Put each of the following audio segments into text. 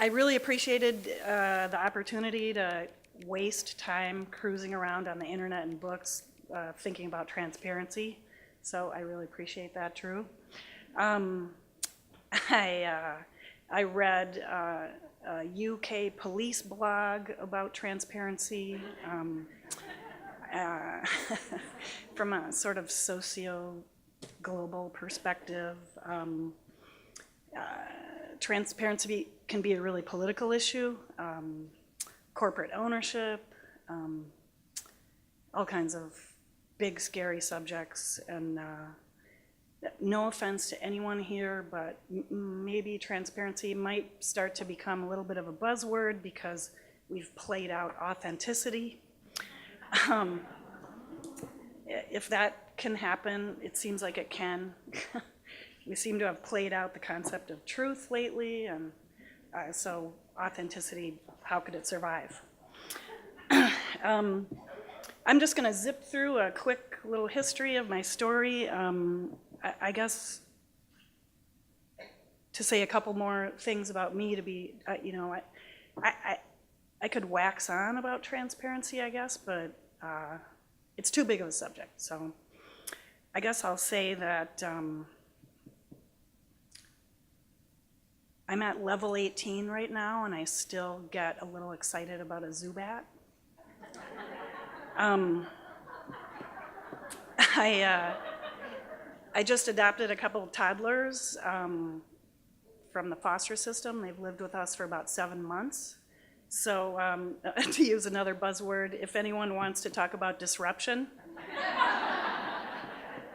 I really appreciated the opportunity to waste time cruising around on the internet and books thinking about transparency. So I really appreciate that, Drew. I read a UK police blog about transparency from a sort of socio-global perspective. Transparency can be a really political issue, corporate ownership, all kinds of big, scary subjects. And no offense to anyone here, but maybe transparency might start to become a little bit of a buzzword because we've played out authenticity. If that can happen, it seems like it can. We seem to have played out the concept of truth lately, and so authenticity, how could it survive? I'm just going to zip through a quick little history of my story. I guess to say a couple more things about me to be, I could wax on about transparency, I guess, but it's too big of a subject. So I guess I'll say that I'm at level 18 right now, and I still get a little excited about a Zubat. I just adopted a couple of toddlers from the foster system. They've lived with us for about 7 months. So to use another buzzword, if anyone wants to talk about disruption,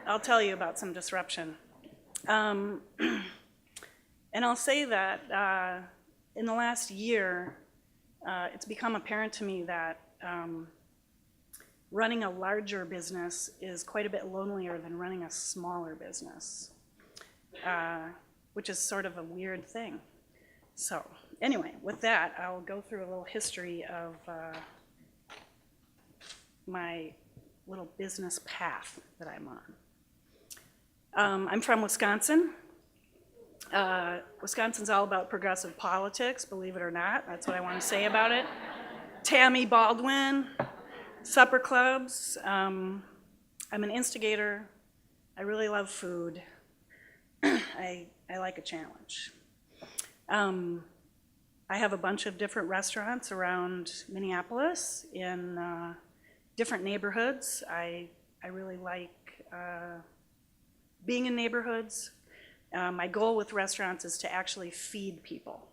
I'll tell you about some disruption. And I'll say that in the last year, it's become apparent to me that running a larger business is quite a bit lonelier than running a smaller business, which is sort of a weird thing. So anyway, with that, I'll go through a little history of my little business path that I'm on. I'm from Wisconsin. Wisconsin's all about progressive politics, believe it or not. That's what I want to say about it. Tammy Baldwin, supper clubs. I'm an instigator. I really love food. I like a challenge. I have a bunch of different restaurants around Minneapolis in different neighborhoods. I really like being in neighborhoods. My goal with restaurants is to actually feed people.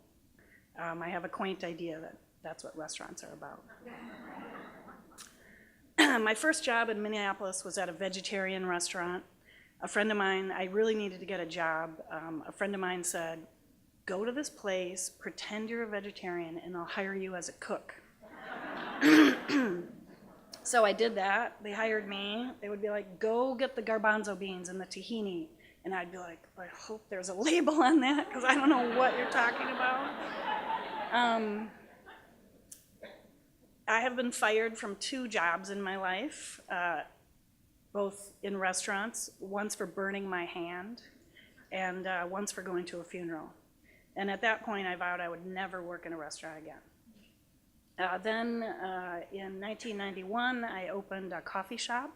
I have a quaint idea that that's what restaurants are about. My first job in Minneapolis was at a vegetarian restaurant. A friend of mine, I really needed to get a job. A friend of mine said, go to this place, pretend you're a vegetarian, and they'll hire you as a cook. So I did that. They hired me. They would be like, go get the garbanzo beans and the tahini. And I'd be like, I hope there's a label on that, because I don't know what you're talking about. I have been fired from 2 jobs in my life, both in restaurants, once for burning my hand, and once for going to a funeral. And at that point, I vowed I would never work in a restaurant again. Then in 1991, I opened a coffee shop.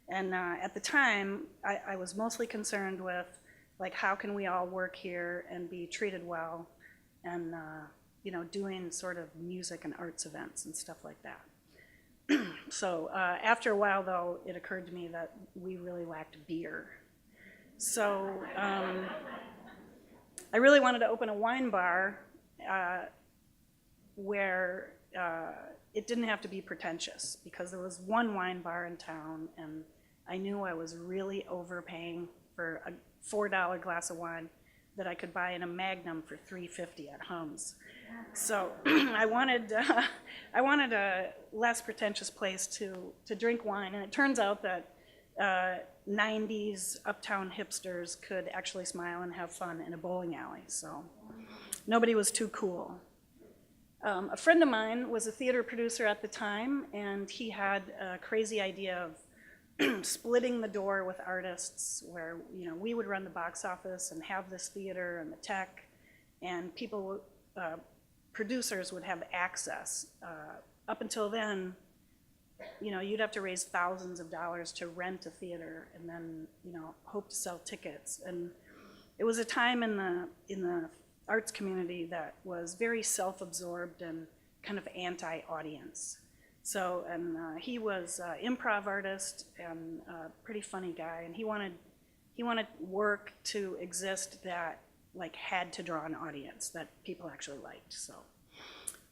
And at the time, I was mostly concerned with, like, how can we all work here and be treated well, and doing sort of music and arts events and stuff like that. So after a while, though, it occurred to me that we really lacked beer. So I really wanted to open a wine bar where it didn't have to be pretentious, because there was one wine bar in town, and I knew I was really overpaying for a $4 glass of wine that I could buy in a Magnum for $3.50 at Hum's. So I wanted a less pretentious place to drink wine, and it turns out that 90s uptown hipsters could actually smile and have fun in a bowling alley, so nobody was too cool. A friend of mine was a theater producer at the time, and he had a crazy idea of splitting the door with artists, where we would run the box office and have this theater and the tech, and people producers would have access. Up until then, you'd have to raise thousands of dollars to rent a theater and then, hope to sell tickets. And it was a time in the arts community that was very self-absorbed and kind of anti-audience. So, and he was an improv artist and a pretty funny guy, and he wanted work to exist that had to draw an audience that people actually liked. So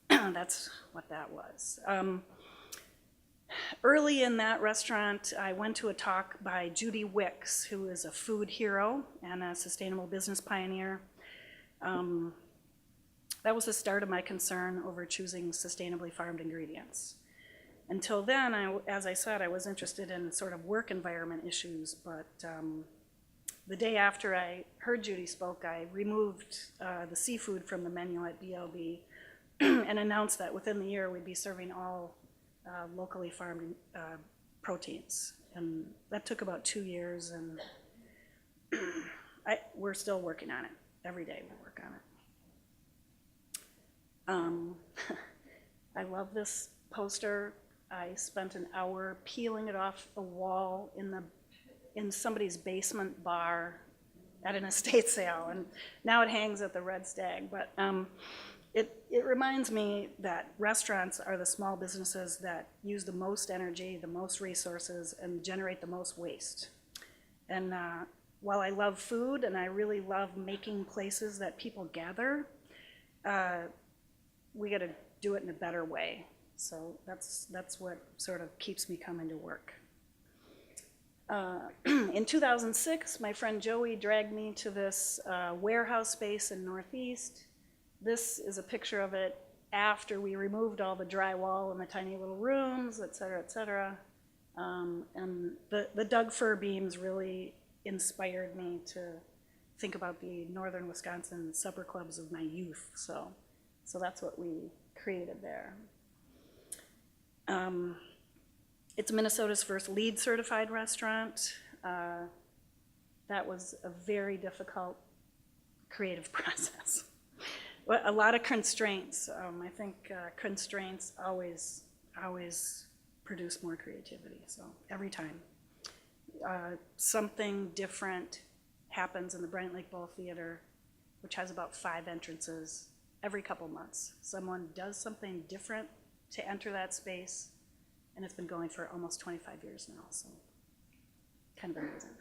that's what that was. Early in that restaurant, I went to a talk by Judy Wicks, who is a food hero and a sustainable business pioneer. That was the start of my concern over choosing sustainably farmed ingredients. Until then, as I said, I was interested in sort of work environment issues, but the day after I heard Judy spoke, I removed the seafood from the menu at BLB and announced that within the year we'd be serving all locally farmed proteins. And that took about 2 years, and we're still working on it. Every day we work on it. I love this poster. I spent an hour peeling it off a wall in somebody's basement bar at an estate sale, and now it hangs at the Red Stag. But it reminds me that restaurants are the small businesses that use the most energy, the most resources, and generate the most waste. And while I love food and I really love making places that people gather, we got to do it in a better way. So that's what sort of keeps me coming to work. In 2006, my friend Joey dragged me to this warehouse space in Northeast. This is a picture of it after we removed all the drywall and the tiny little rooms, et cetera, et cetera. And the Doug fir beams really inspired me to think about the northern Wisconsin supper clubs of my youth. So that's what we created there. It's Minnesota's first LEED certified restaurant. That was a very difficult creative process. A lot of constraints. I think constraints always produce more creativity. So every time something different happens in the Bryant Lake Bowl Theater, which has about 5 entrances, every couple months, someone does something different to enter that space, and it's been going for almost 25 years now, so kind of amazing.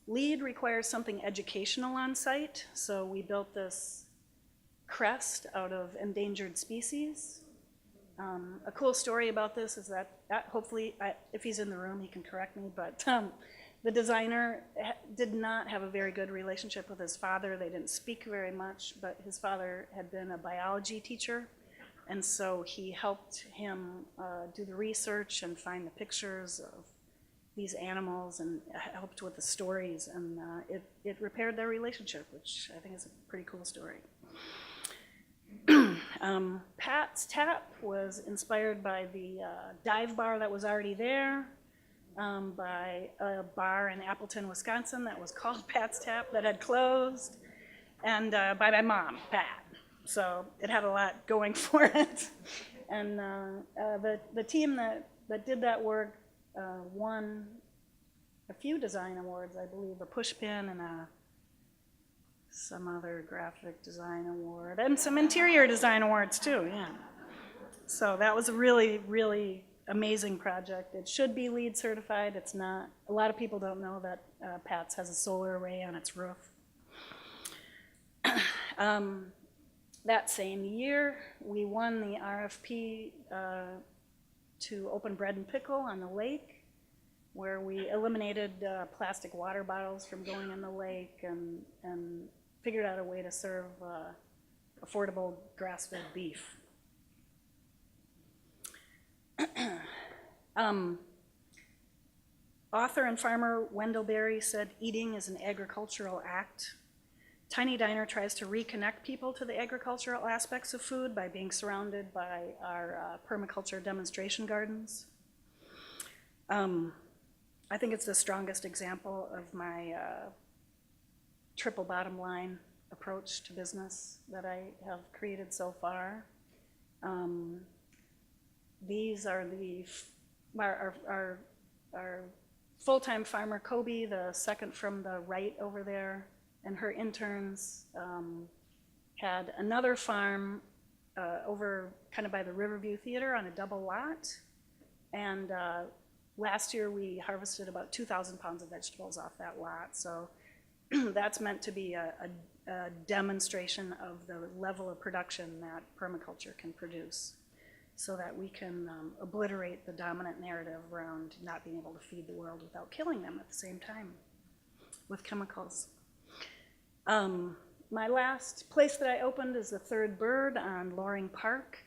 LEED requires something educational on site, so we built this crest out of Endangered Species. A cool story about this is that hopefully, if he's in the room, he can correct me, but the designer did not have a very good relationship with his father. They didn't speak very much, but his father had been a biology teacher, and so he helped him do the research and find the pictures of these animals and helped with the stories, and it repaired their relationship, which I think is a pretty cool story. Pat's Tap was inspired by the dive bar that was already there, by a bar in Appleton, Wisconsin that was called Pat's Tap that had closed, and by my mom, Pat. So it had a lot going for it. And the team that did that work won a few design awards, I believe, a pushpin and some other graphic design award, and some interior design awards too, yeah. So that was a really, really amazing project. It should be LEED certified. It's not. A lot of people don't know that Pat's has a solar array on its roof. That same year, we won the RFP to open Bread and Pickle on the lake, where we eliminated plastic water bottles from going in the lake and figured out a way to serve affordable grass-fed beef. Author and farmer Wendell Berry said, "Eating is an agricultural act." Tiny Diner tries to reconnect people to the agricultural aspects of food by being surrounded by our permaculture demonstration gardens. I think it's the strongest example of my triple bottom line. approach to business that I have created so far. These are our full-time farmer, Kobe, the second from the right over there, and her interns had another farm over kind of by the Riverview Theater on a double lot. And last year we harvested about 2,000 pounds of vegetables off that lot. So that's meant to be a demonstration of the level of production that permaculture can produce, so that we can obliterate the dominant narrative around not being able to feed the world without killing them at the same time with chemicals. My last place that I opened is the Third Bird on Loring Park.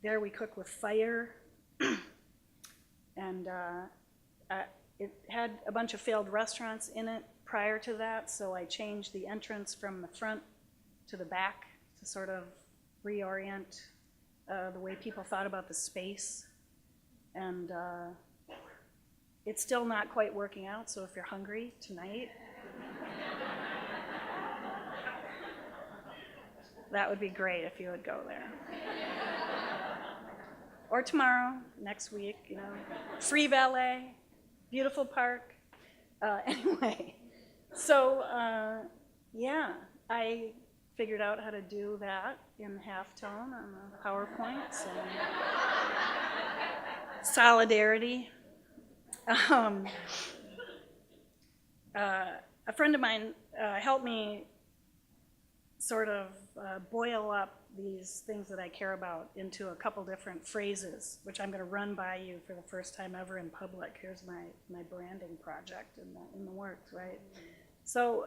There we cook with fire. And it had a bunch of failed restaurants in it prior to that, so I changed the entrance from the front to the back to sort of reorient the way people thought about the space. And it's still not quite working out, so if you're hungry tonight, that would be great if you would go there. Or tomorrow, next week, you know, free valet, beautiful park. Anyway, so yeah, I figured out how to do that in halftone on the PowerPoint. So. Solidarity. A friend of mine helped me sort of boil up these things that I care about into a couple different phrases, which I'm going to run by you for the first time ever in public. Here's my branding project in the works, right? So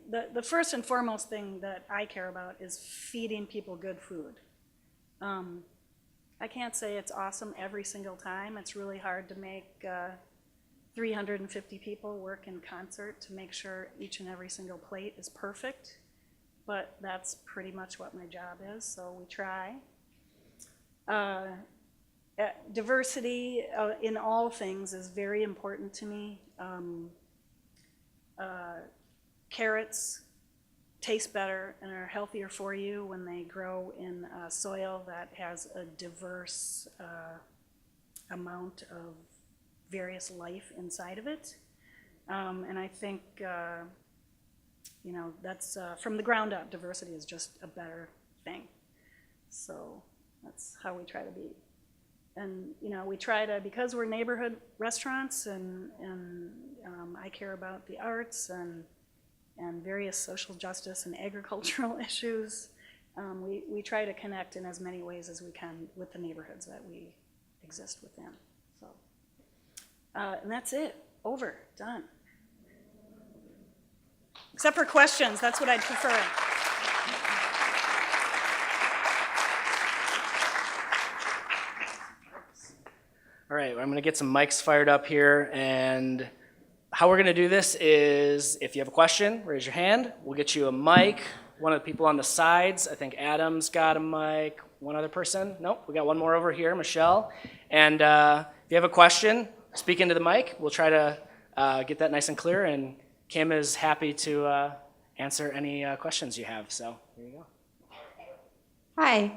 the first and foremost thing that I care about is feeding people good food. I can't say it's awesome every single time. It's really hard to make 350 people work in concert to make sure each and every single plate is perfect. But that's pretty much what my job is, so we try. Diversity in all things is very important to me. Carrots taste better and are healthier for you when they grow in soil that has a diverse amount of various life inside of it. And I think you know, that's from the ground up, diversity is just a better thing. So that's how we try to be. And you know, we try to, because we're neighborhood restaurants and I care about the arts and various social justice and agricultural issues, we try to connect in as many ways as we can with the neighborhoods that we exist within. So, and that's it, over, done. Except for questions, that's what I'd prefer. All right, I'm going to get some mics fired up here, and how we're going to do this is if you have a question, raise your hand. We'll get you a mic. One of the people on the sides, I think Adam's got a mic. One other person? Nope, we got one more over here, Michelle. And if you have a question, speak into the mic. We'll try to get that nice and clear, and Kim is happy to answer any questions you have, so here you go. Hi.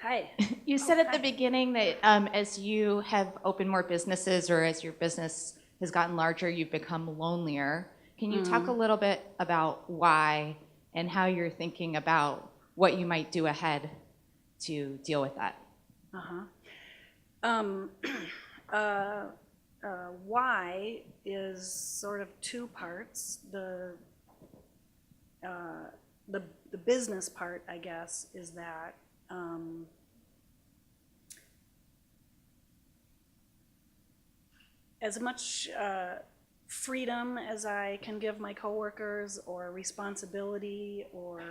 Hi. You said at the beginning that as you have opened more businesses or as your business has gotten larger, you've become lonelier. Can you talk a little bit about why and how you're thinking about what you might do ahead to deal with that? Why is sort of two parts. The business part, I guess, is that as much freedom as I can give my coworkers, or responsibility, or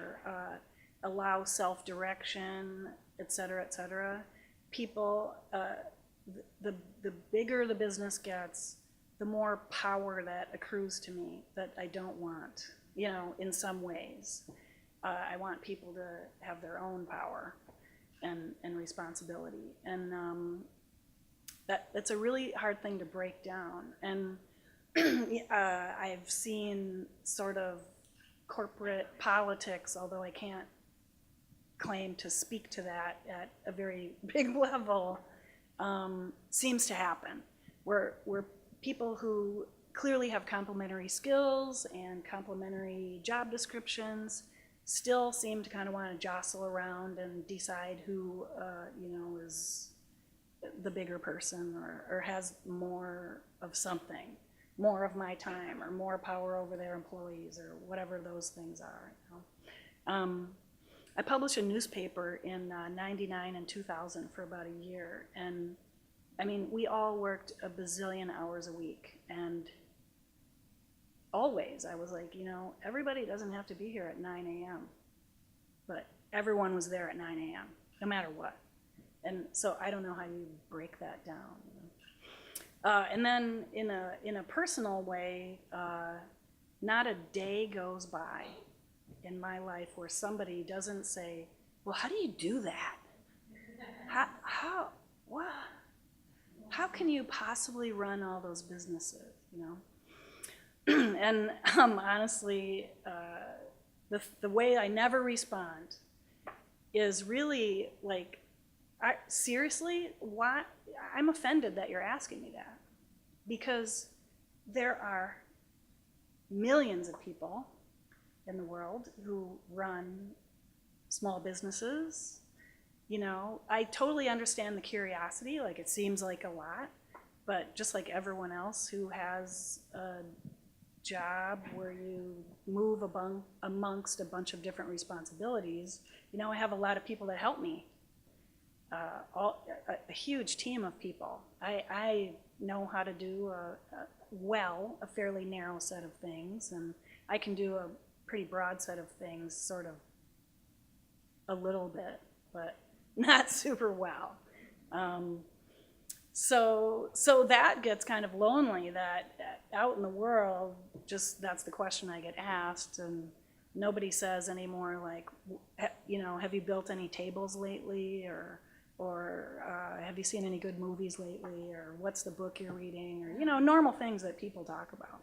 allow self-direction, et cetera, people, the bigger the business gets, the more power that accrues to me that I don't want, you know, in some ways. I want people to have their own power and responsibility. And that's a really hard thing to break down. And I've seen sort of corporate politics, although I can't claim to speak to that at a very big level, seems to happen. Where people who clearly have complementary skills and complementary job descriptions still seem to kind of want to jostle around and decide who, is the bigger person or has more of something, more of my time or more power over their employees or whatever those things are. I published a newspaper in 99 and 2000 for about a year, and I mean, we all worked a bazillion hours a week, and always I was like, everybody doesn't have to be here at 9 a.m., but everyone was there at 9 a.m., no matter what. And so I don't know how you break that down. And then in a personal way, not a day goes by in my life where somebody doesn't say, well, how do you do that? How can you possibly run all those businesses, And honestly, the way I never respond is really like, seriously, why? I'm offended that you're asking me that, because there are millions of people in the world who run small businesses. I totally understand the curiosity, like it seems like a lot, but just like everyone else who has a job where you move amongst a bunch of different responsibilities, I have a lot of people that help me. A huge team of people. I know how to do a fairly narrow set of things, and I can do a pretty broad set of things, sort of a little bit, but not super well. So that gets kind of lonely, that out in the world, just that's the question I get asked, and nobody says anymore like, have you built any tables lately, or have you seen any good movies lately, or what's the book you're reading, or normal things that people talk about.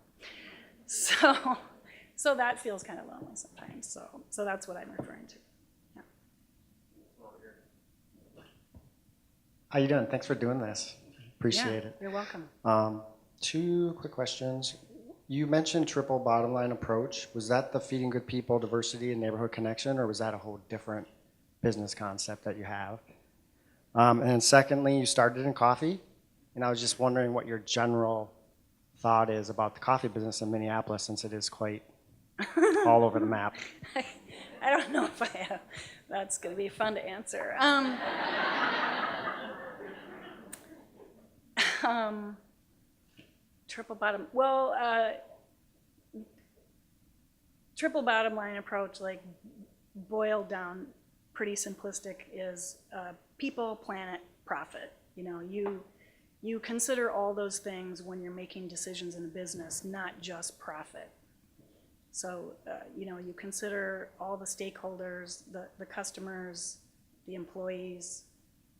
So that feels kind of lonely sometimes. So that's what I'm referring to. Yeah. How you doing? Thanks for doing this. Appreciate it. You're welcome. 2 quick questions. You mentioned triple bottom line approach. Was that the feeding good people, diversity, and neighborhood connection, or was that a whole different business concept that you have? And then secondly, you started in coffee, and I was just wondering what your general thought is about the coffee business in Minneapolis, since it is quite all over the map. I don't know if I have. That's going to be fun to answer. Triple bottom. Well, triple bottom line approach, like boiled down, pretty simplistic, is people, planet, profit. You consider all those things when you're making decisions in a business, not just profit. So you consider all the stakeholders, the customers, the employees,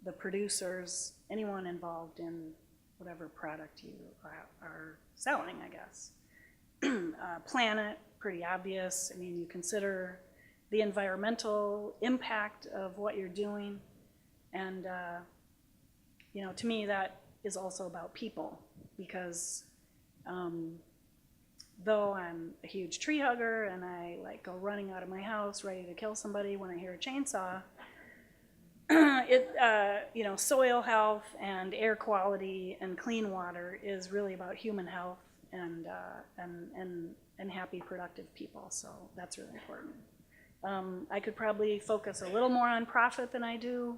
the producers, anyone involved in whatever product you are selling, I guess. Planet, pretty obvious. I mean, you consider the environmental impact of what you're doing, and to me that is also about people, because though I'm a huge tree hugger and I go running out of my house ready to kill somebody when I hear a chainsaw, soil health and air quality and clean water is really about human health and happy, productive people. So that's really important. I could probably focus a little more on profit than I do.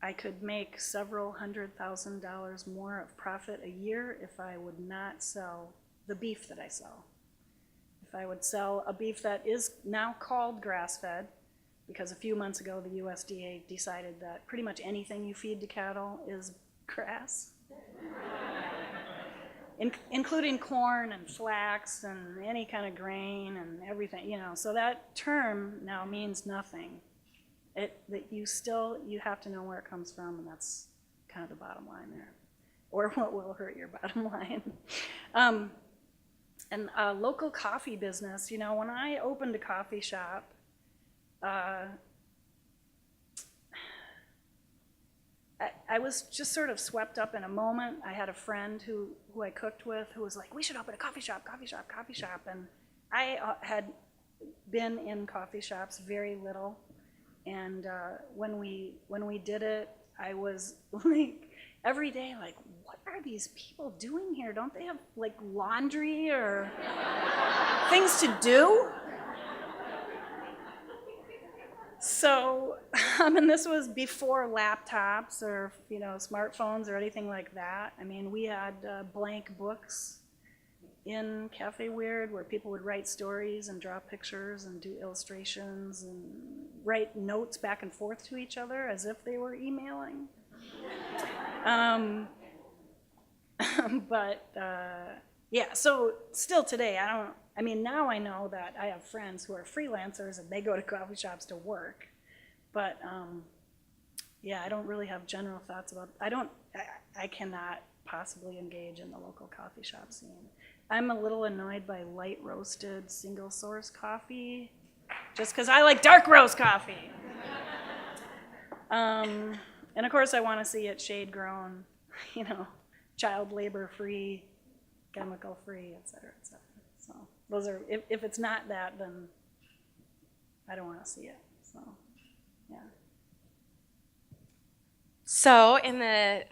I could make several $100,000 more of profit a year if I would not sell the beef that I sell. If I would sell a beef that is now called grass-fed, because a few months ago the USDA decided that pretty much anything you feed to cattle is grass, including corn and flax and any kind of grain and everything, so that term now means nothing. You have to know where it comes from, and that's kind of the bottom line there, or what will hurt your bottom line. And a local coffee business, you know, when I opened a coffee shop, I was just sort of swept up in a moment. I had a friend who I cooked with who was like, we should open a coffee shop. And I had been in coffee shops very little. And when we did it, I was like, every day, like, what are these people doing here? Don't they have like laundry or things to do? So, and this was before laptops or, you know, smartphones or anything like that. I mean, we had blank books in Cafe Weird where people would write stories and draw pictures and do illustrations and write notes back and forth to each other as if they were emailing. Yeah, so still today, I mean, now I know that I have friends who are freelancers and they go to coffee shops to work. But yeah, I don't really have general thoughts about, I cannot possibly engage in the local coffee shop scene. I'm a little annoyed by light roasted single source coffee, just because I like dark roast coffee. And of course I want to see it shade grown, you know, child labor free, chemical free, et cetera, et cetera. So those are, if it's not that, then I don't want to see it, so, yeah. So, in the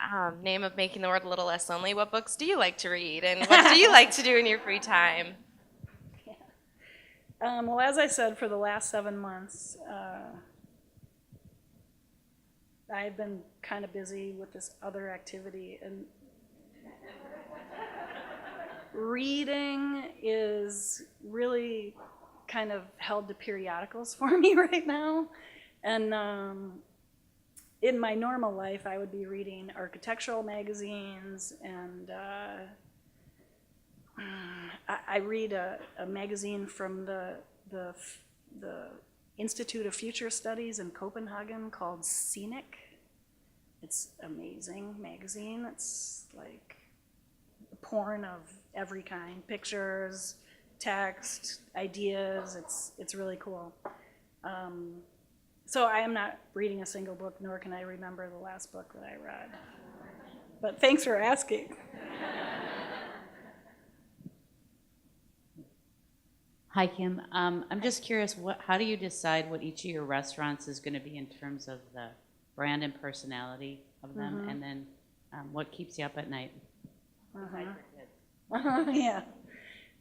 name of making the world a little less lonely, what books do you like to read, and what do you like to do in your free time? Yeah. Well, as I said, for the last 7 months, I've been kind of busy with this other activity, and reading is really kind of held to periodicals for me right now. And in my normal life, I would be reading architectural magazines, and I read a magazine from the Institute of Future Studies in Copenhagen called Scenic. It's amazing magazine. It's like porn of every kind, pictures, text, ideas. It's really cool. So I am not reading a single book, nor can I remember the last book that I read. But thanks for asking. Hi, Kim. I'm just curious, how do you decide what each of your restaurants is going to be in terms of the brand and personality of them, and then what keeps you up at night? Aside for kids. Yeah.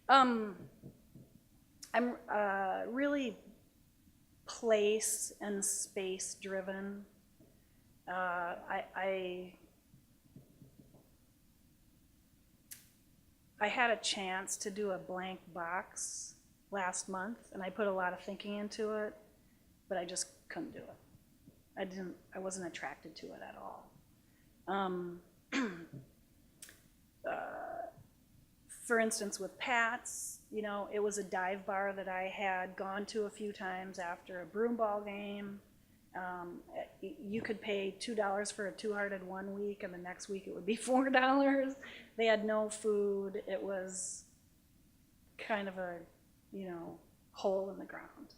I'm really place and space driven. I had a chance to do a blank box last month, and I put a lot of thinking into it, but I just couldn't do it. I wasn't attracted to it at all. For instance, with Pat's, you know, it was a dive bar that I had gone to a few times after a broomball game. You could pay $2 for a two-hearted 1 week, and the next week it would be $4. They had no food. It was kind of a, you know, hole in the ground.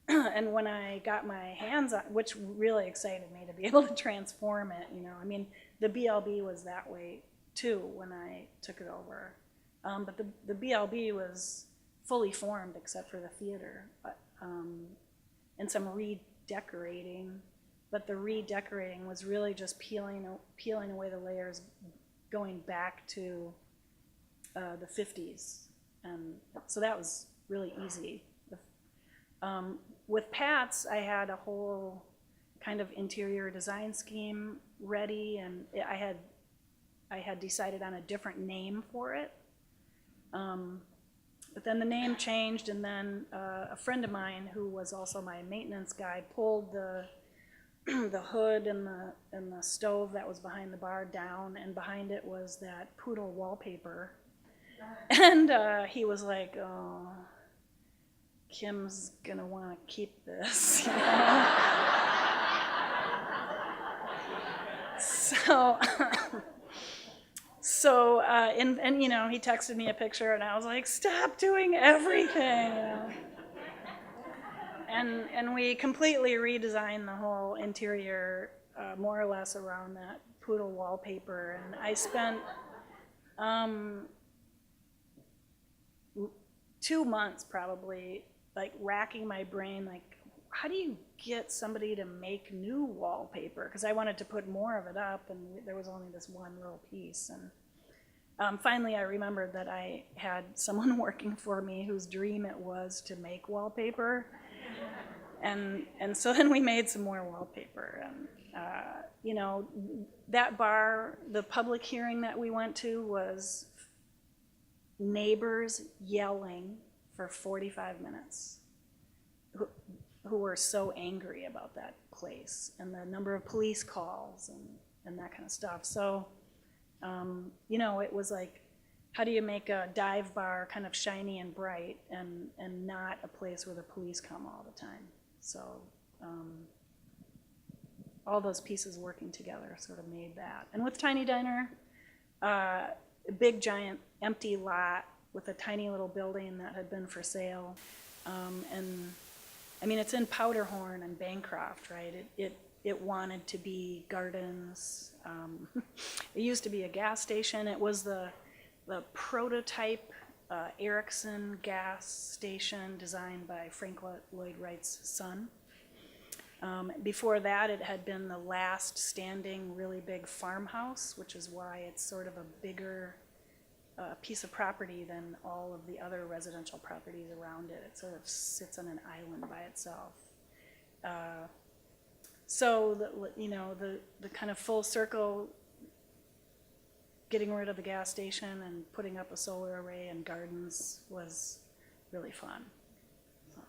And when I got my hands on, which really excited me to be able to transform it, you know, I mean, the BLB was that way too when I took it over. But the BLB was fully formed except for the theater, and some redecorating. But the redecorating was really just peeling away the layers, going back to the 50s, and so that was really easy. With Pat's, I had a whole kind of interior design scheme ready, and I had decided on a different name for it. But then the name changed, and then a friend of mine who was also my maintenance guy pulled the hood and the stove that was behind the bar down, and behind it was that poodle wallpaper. And he was like, "Oh, Kim's gonna want to keep this." You know? So, and you know, he texted me a picture, and I was like, "Stop doing everything," you know. And we completely redesigned the whole interior, more or less around that poodle wallpaper. And I spent 2 months probably, like racking my brain, like, how do you get somebody to make new wallpaper? Because I wanted to put more of it up, and there was only this one little piece. And finally, I remembered that I had someone working for me whose dream it was to make wallpaper. And so then we made some more wallpaper. And, you know, that bar, the public hearing that we went to was neighbors yelling for 45 minutes who were so angry about that place, and the number of police calls and that kind of stuff. So, you know, it was like, how do you make a dive bar kind of shiny and bright and not a place where the police come all the time? So all those pieces working together sort of made that. And with Tiny Diner, a big giant empty lot with a tiny little building that had been for sale. And I mean, it's in Powderhorn and Bancroft, right? It wanted to be gardens. It used to be a gas station. It was the prototype Erickson gas station designed by Frank Lloyd Wright's son. Before that, it had been the last standing really big farmhouse, which is why it's sort of a bigger piece of property than all of the other residential properties around it. It sort of sits on an island by itself. So, you know, the kind of full circle, getting rid of the gas station and putting up a solar array and gardens was really fun. So.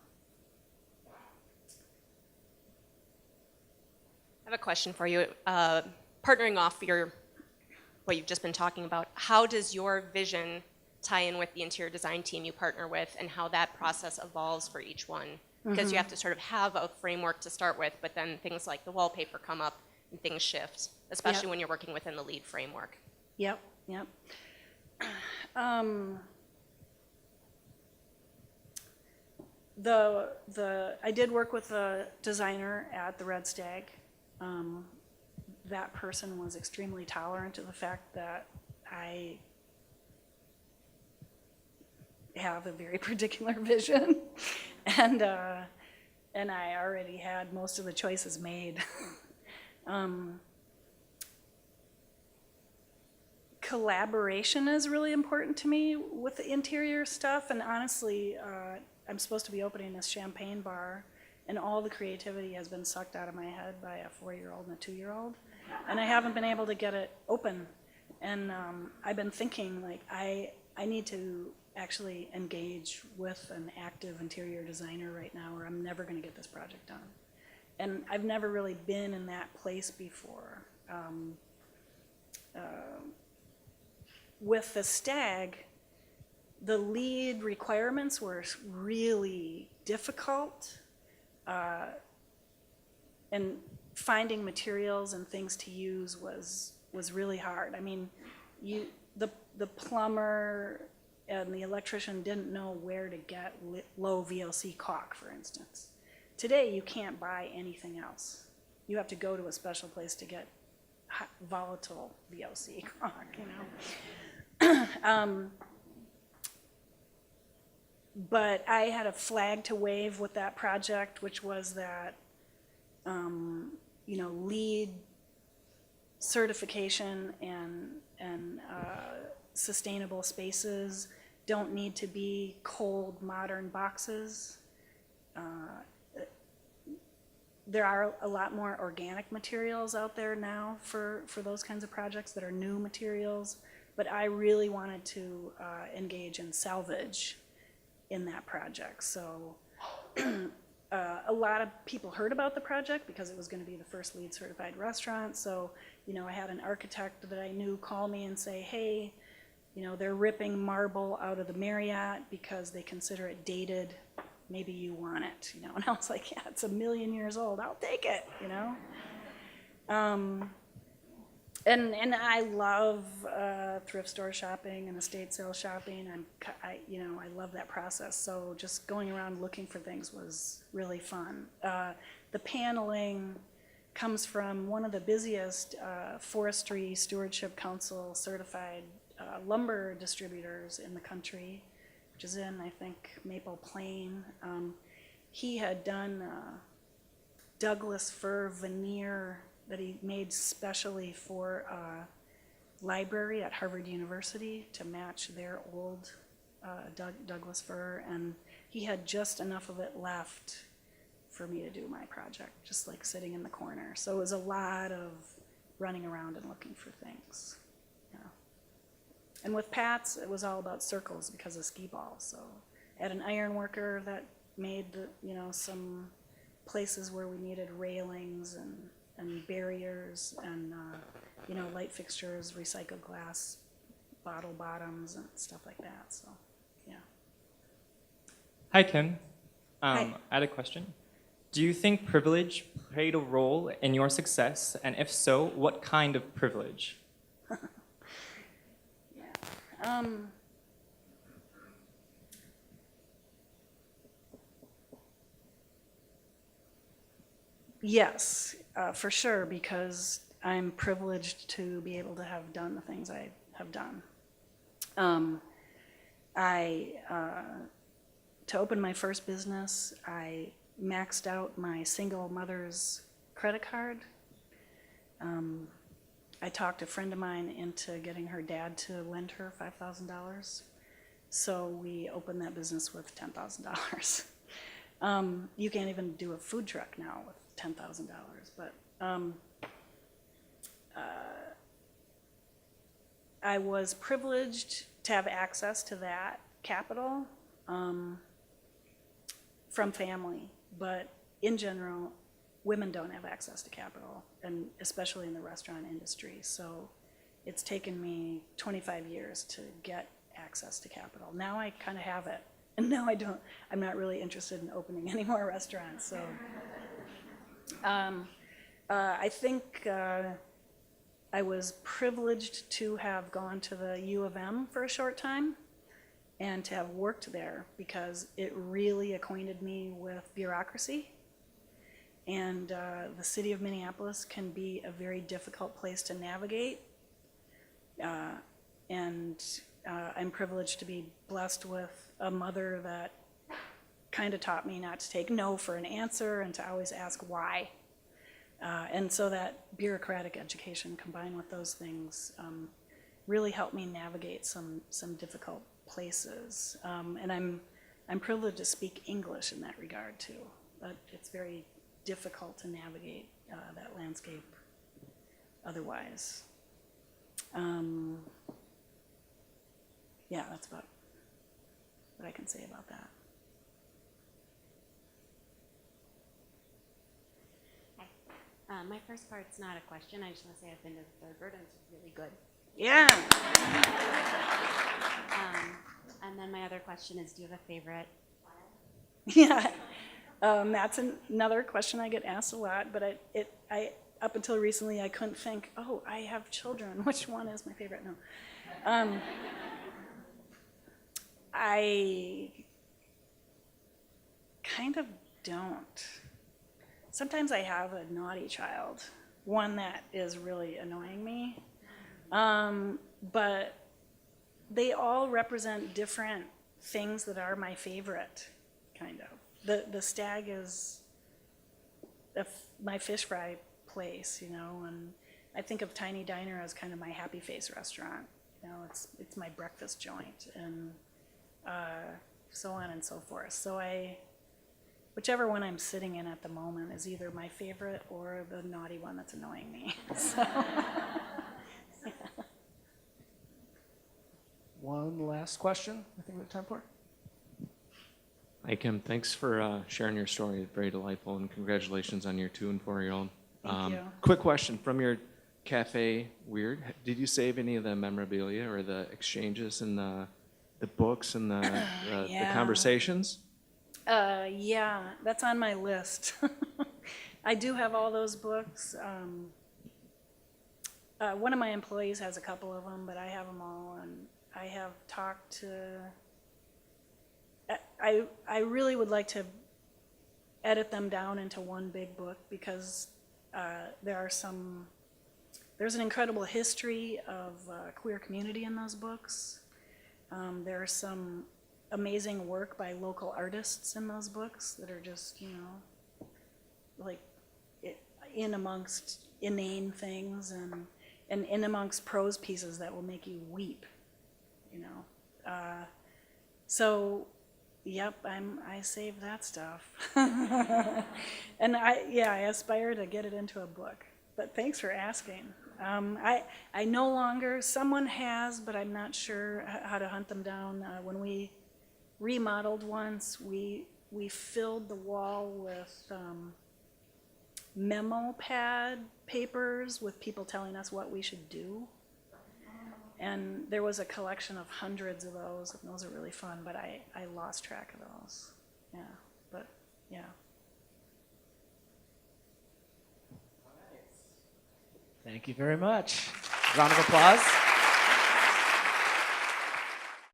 I have a question for you. Partnering off what you've just been talking about, how does your vision tie in with the interior design team you partner with, and how that process evolves for each one? Because you have to sort of have a framework to start with, but then things like the wallpaper come up and things shift, especially when you're working within the lead framework. Yep. I did work with a designer at the Red Stag. That person was extremely tolerant of the fact that I have a very particular vision, and I already had most of the choices made. Collaboration is really important to me with the interior stuff, and honestly, I'm supposed to be opening this champagne bar, and all the creativity has been sucked out of my head by a 4-year-old and a 2-year-old, and I haven't been able to get it open. And I've been thinking, like, I need to actually engage with an active interior designer right now, or I'm never going to get this project done. And I've never really been in that place before. With the Stag, the lead requirements were really difficult, and finding materials and things to use was really hard. I mean, the plumber and the electrician didn't know where to get low VOC caulk, for instance. Today, you can't buy anything else. You have to go to a special place to get volatile VOC caulk, you know. But I had a flag to wave with that project, which was that, you know, LEED certification and sustainable spaces don't need to be cold, modern boxes. There are a lot more organic materials out there now for those kinds of projects that are new materials, but I really wanted to engage in salvage in that project. So a lot of people heard about the project because it was going to be the first LEED certified restaurant. So, you know, I had an architect that I knew call me and say, hey, you know, they're ripping marble out of the Marriott because they consider it dated. Maybe you want it, you know. And I was like, yeah, it's 1,000,000 years old. I'll take it, you know. And I love thrift store shopping and estate sale shopping. I love that process. So just going around looking for things was really fun. The paneling comes from one of the busiest Forestry Stewardship Council certified lumber distributors in the country, which is in, I think, Maple Plain. He had done Douglas fir veneer that he made specially for a library at Harvard University to match their old Douglas fir, and he had just enough of it left for me to do my project, just like sitting in the corner. So it was a lot of running around and looking for things. Yeah. And with Pat's, it was all about circles because of skee ball. So I had an iron worker that made some places where we needed railings and barriers and light fixtures, recycled glass, bottle bottoms and stuff like that. So yeah. Hi, Kim. Hi. I had a question. Do you think privilege played a role in your success? And if so, what kind of privilege? Yes, for sure, because I'm privileged to be able to have done the things I have done. To open my first business, I maxed out my single mother's credit card. I talked a friend of mine into getting her dad to lend her $5,000. So we opened that business with $10,000. You can't even do a food truck now with $10,000, but I was privileged to have access to that capital from family, but in general, women don't have access to capital, and especially in the restaurant industry. So it's taken me 25 years to get access to capital. Now I kind of have it, and now I'm not really interested in opening any more restaurants. So I think I was privileged to have gone to the U of M for a short time and to have worked there because it really acquainted me with bureaucracy. And the city of Minneapolis can be a very difficult place to navigate. And I'm privileged to be blessed with a mother that kind of taught me not to take no for an answer and to always ask why. And so that bureaucratic education combined with those things really helped me navigate some difficult places. And I'm privileged to speak English in that regard too. But it's very difficult to navigate that landscape otherwise. Yeah, that's about what I can say about that. Hi. My first part's not a question. I just want to say I've been to the Third and it's really good. Yeah. And then my other question is, do you have a favorite? Yeah. That's another question I get asked a lot, but I up until recently I couldn't think, oh, I have children. Which one is my favorite? No. I kind of don't. Sometimes I have a naughty child, one that is really annoying me. But they all represent different things that are my favorite, kind of. The stag is my fish fry place, and I think of Tiny Diner as kind of my happy face restaurant. It's my breakfast joint, and so on and so forth. So whichever one I'm sitting in at the moment is either my favorite or the naughty one that's annoying me. So. One last question I think we have time for. Hi, Kim. Thanks for sharing your story. Very delightful, and congratulations on your 2- and 4-year-old. Thank you. Quick question. From your cafe, Weird, did you save any of the memorabilia or the exchanges and the books and the Yeah. conversations? Yeah, that's on my list. I do have all those books. one of my employees has a couple of them, but I have them all, and I have talked to, I really would like to edit them down into one big book, because there's an incredible history of queer community in those books. There's some amazing work by local artists in those books that are just, like in amongst inane things and in amongst prose pieces that will make you weep, So, yep, I save that stuff. And I aspire to get it into a book. But thanks for asking. I no longer, someone has, but I'm not sure how to hunt them down. When we remodeled once, we filled the wall with memo pad papers with people telling us what we should do. And there was a collection of hundreds of those, and those are really fun, but I lost track of those. Yeah, but yeah. Thank you very much. Round of applause.